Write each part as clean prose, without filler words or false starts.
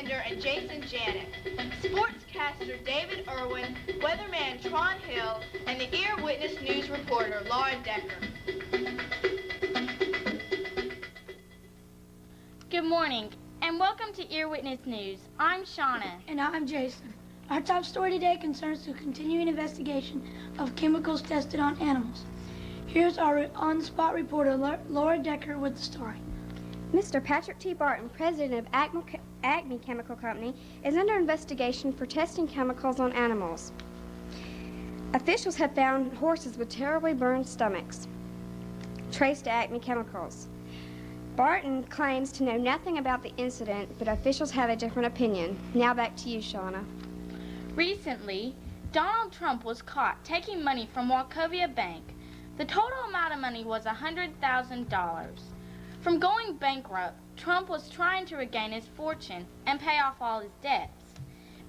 Bender and Jason Janet, sportscaster David Irwin, weatherman Tron Hill, and the Earwitness news reporter Laura Decker. Good morning, and welcome to Earwitness News. I'm Shauna. And I'm Jason. Our top story today concerns the continuing investigation of chemicals tested on animals. Here's our on-the-spot reporter, Laura Decker, with the story. Mr. Patrick T. Barton, president of Acme Chemical Company, is under investigation for testing chemicals on animals. Officials have found horses with terribly burned stomachs, traced to Acme Chemicals. Barton claims to know nothing about the incident, but officials have a different opinion. Now back to you, Shauna. Recently, Donald Trump was caught taking money from Wachovia Bank. The total amount of money was $100,000. From going bankrupt, Trump was trying to regain his fortune and pay off all his debts.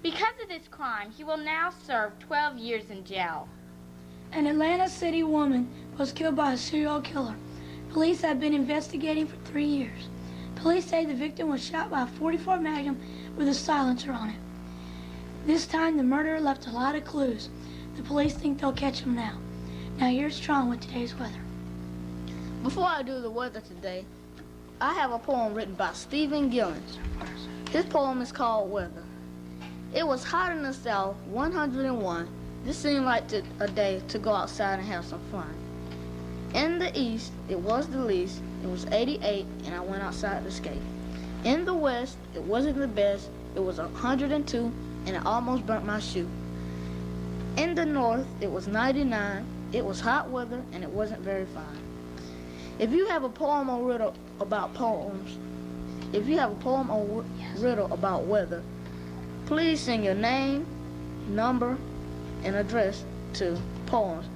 Because of this crime, he will now serve 12 years in jail. An Atlanta City woman was killed by a serial killer. Police have been investigating for 3 years. Police say the victim was shot by a .44 Magnum with a silencer on it. This time, the murderer left a lot of clues. The police think they'll catch him now. Now here's Tron with today's weather. Before I do the weather today, I have a poem written by Stephen Gillens. His poem is called Weather. It was hot in the south, 101. This seemed like a day to go outside and have some fun. In the east, it was the least. It was 88, and I went outside to skate. In the west, it wasn't the best. It was 102, and it almost burnt my shoe. In the north, it was 99. It was hot weather, and it wasn't very fine. If you have a poem or riddle about poems, if you have a poem or riddle about weather, please send your name, number, and address to Poems,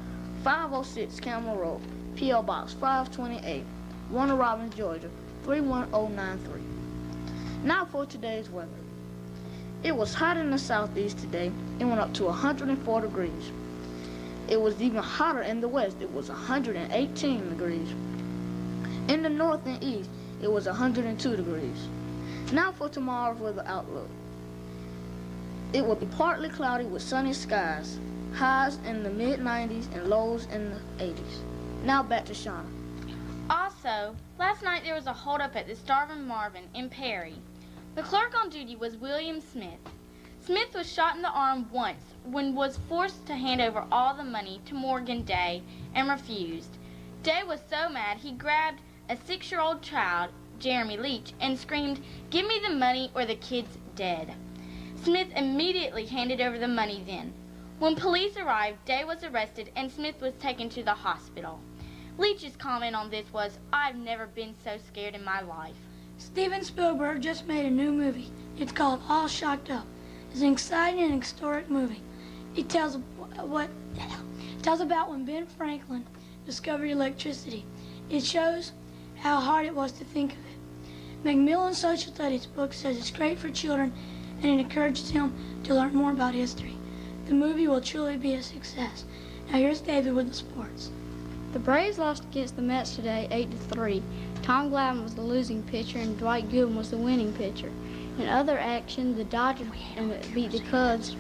506 Camel Road, P.O. Box 528, Warner Robins, Georgia, 31093. Now for today's weather. It was hot in the southeast today. It went up to 104 degrees. It was even hotter in the west. It was 118 degrees. In the north and east, it was 102 degrees. Now for tomorrow's weather outlook. It will be partly cloudy with sunny skies, highs in the mid-90s and lows in the 80s. Now back to Shauna. Also, last night there was a holdup at the Starvin' Marvin in Perry. The clerk on duty was William Smith. Smith was shot in the arm once when was forced to hand over all the money to Morgan Day and refused. Day was so mad he grabbed a 6-year-old child, Jeremy Leach, and screamed, "Give me the money or the kid's dead." Smith immediately handed over the money then. When police arrived, Day was arrested and Smith was taken to the hospital. Leach's comment on this was, "I've never been so scared in my life." Steven Spielberg just made a new movie. It's called All Shocked Up. It's an exciting and historic movie. It tells about when Ben Franklin discovered electricity. It shows how hard it was to think of it. Macmillan's social studies book says it's great for children and it encourages them to learn more about history. The movie will truly be a success. Now here's David with the sports. The Braves lost against the Mets today 8-3. Tom Glavine was the losing pitcher and Dwight Gooden was the winning pitcher. In other action, the Dodgers beat the Cubs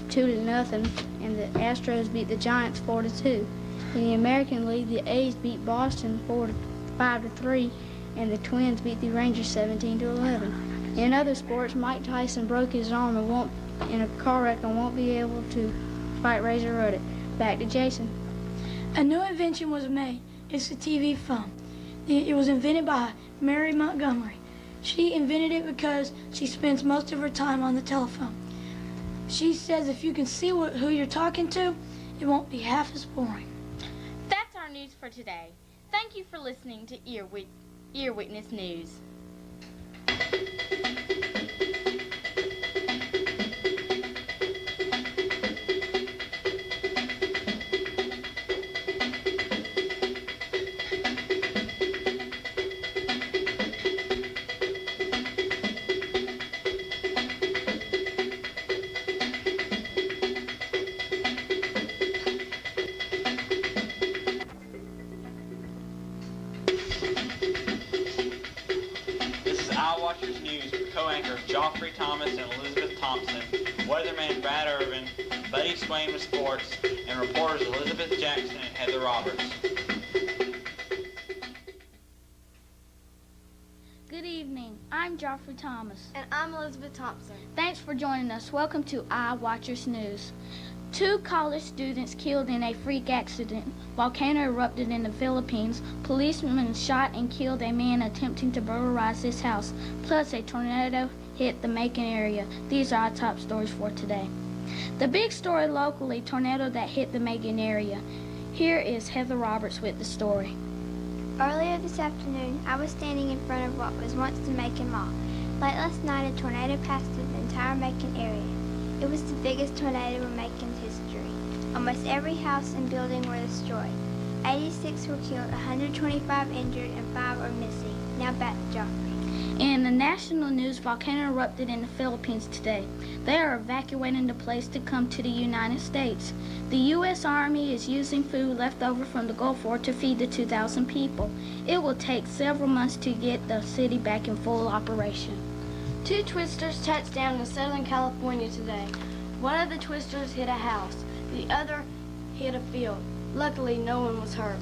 2-0 and the Astros beat the Giants 4-2. In the American League, the A's beat Boston 5-3 and the Twins beat the Rangers 17-11. In other sports, Mike Tyson broke his arm in a car wreck and won't be able to fight Razor Ruddock. Back to Jason. A new invention was made. It's the TV phone. It was invented by Mary Montgomery. She invented it because she spends most of her time on the telephone. She says if you can see who you're talking to, it won't be half as boring. That's our news for today. Thank you for listening to Earwitness News. anchors Joffrey Thomas and Elizabeth Thompson, weatherman Brad Irvin, Buddy Swain with sports, and reporters Elizabeth Jackson and Heather Roberts. Good evening. I'm Joffrey Thomas. And I'm Elizabeth Thompson. Thanks for joining us. Welcome to iWatchers News. 2 college students killed in a freak accident. Volcano erupted in the Philippines. Policemen shot and killed a man attempting to burglarize his house. Plus, a tornado hit the Macon area. These are our top stories for today. The big story locally, tornado that hit the Macon area. Here is Heather Roberts with the story. Earlier this afternoon, I was standing in front of what was once the Macon Mall. Late last night, a tornado passed through the entire Macon area. It was the biggest tornado in Macon's history. Almost every house and building were destroyed. 86 were killed, 125 injured, and 5 are missing. Now back to Joffrey. In the national news, volcano erupted in the Philippines today. They are evacuating the place to come to the United States. The U.S. Army is using food left over from the Gulf War to feed the 2,000 people. It will take several months to get the city back in full operation. 2 twisters touched down in Southern California today. One of the twisters hit a house. The other hit a field. Luckily, no one was hurt.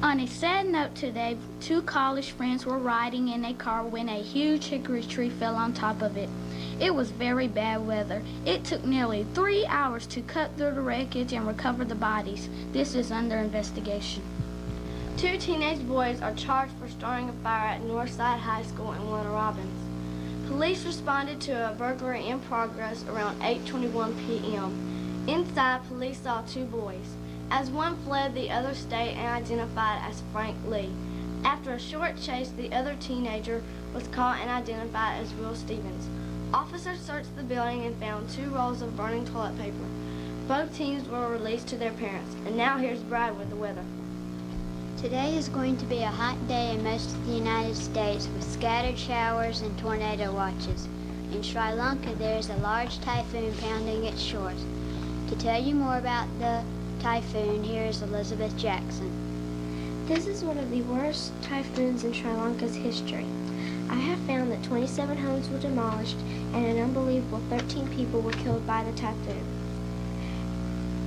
On a sad note today, 2 college friends were riding in a car when a huge hickory tree fell on top of it. It was very bad weather. It took nearly 3 hours to cut through the wreckage and recover the bodies. This is under investigation. 2 teenage boys are charged for starting a fire at Northside High School in Warner Robins. Police responded to a burglary in progress around 8:21 p.m. Inside, police saw 2 boys. As one fled, the other stayed and identified as Frank Lee. After a short chase, the other teenager was caught and identified as Will Stevens. Officers searched the building and found 2 rolls of burning toilet paper. Both teams were released to their parents. And now here's Brad with the weather. Today is going to be a hot day in most of the United States with scattered showers and tornado watches. In Sri Lanka, there is a large typhoon pounding its shores. To tell you more about the typhoon, here is Elizabeth Jackson. This is one of the worst typhoons in Sri Lanka's history. I have found that 27 homes were demolished and an unbelievable 13 people were killed by the typhoon.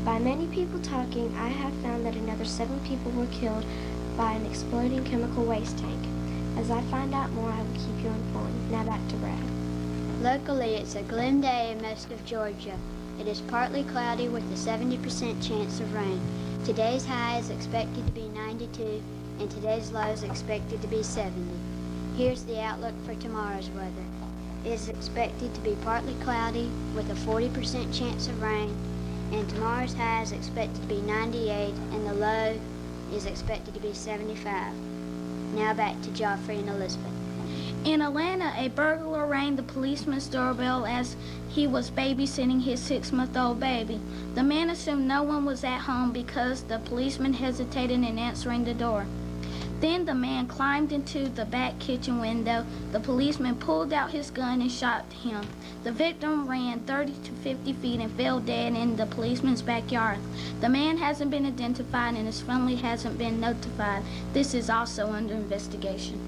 By many people talking, I have found that another 7 people were killed by an exploding chemical waste tank. As I find out more, I will keep you informed. Now back to Brad. Locally, it's a gloomy day in most of Georgia. It is partly cloudy with a 70% chance of rain. Today's high is expected to be 92, and today's low is expected to be 70. Here's the outlook for tomorrow's weather. It is expected to be partly cloudy with a 40% chance of rain, and tomorrow's high is expected to be 98, and the low is expected to be 75. Now back to Joffrey and Elizabeth. In Atlanta, a burglar rang the policeman's doorbell as he was babysitting his 6-month-old baby. The man assumed no one was at home because the policeman hesitated in answering the door. Then the man climbed into the back kitchen window. The policeman pulled out his gun and shot him. The victim ran 30 to 50 feet and fell dead in the policeman's backyard. The man hasn't been identified and his family hasn't been notified. This is also under investigation.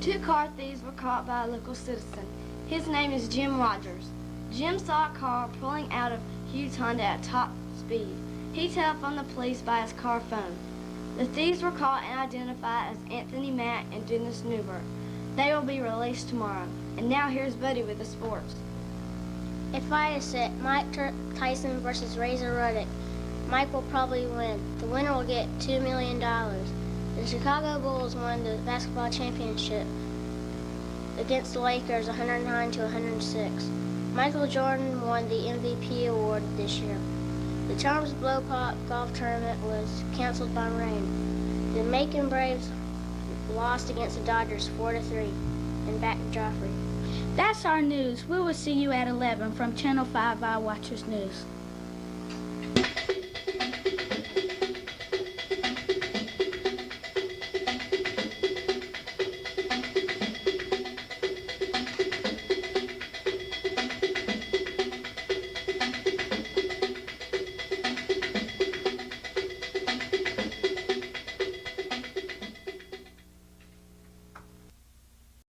2 car thieves were caught by a local citizen. His name is Jim Rogers. Jim saw a car pulling out of Hughes Honda at top speed. He telephoned the police by his car phone. The thieves were caught and identified as Anthony Matt and Dennis Newbert. They will be released tomorrow. And now here's Buddy with the sports. A fight is set. Mike Tyson versus Razor Ruddock. Mike will probably win. The winner will get $2 million. The Chicago Bulls won the basketball championship against the Lakers 109 to 106. Michael Jordan won the MVP award this year. The Charms Blow Pop golf tournament was canceled by rain. The Macon Braves lost against the Dodgers 4-3. And back to Joffrey. That's our news. We will see you at 11 from Channel 5 iWatchers News.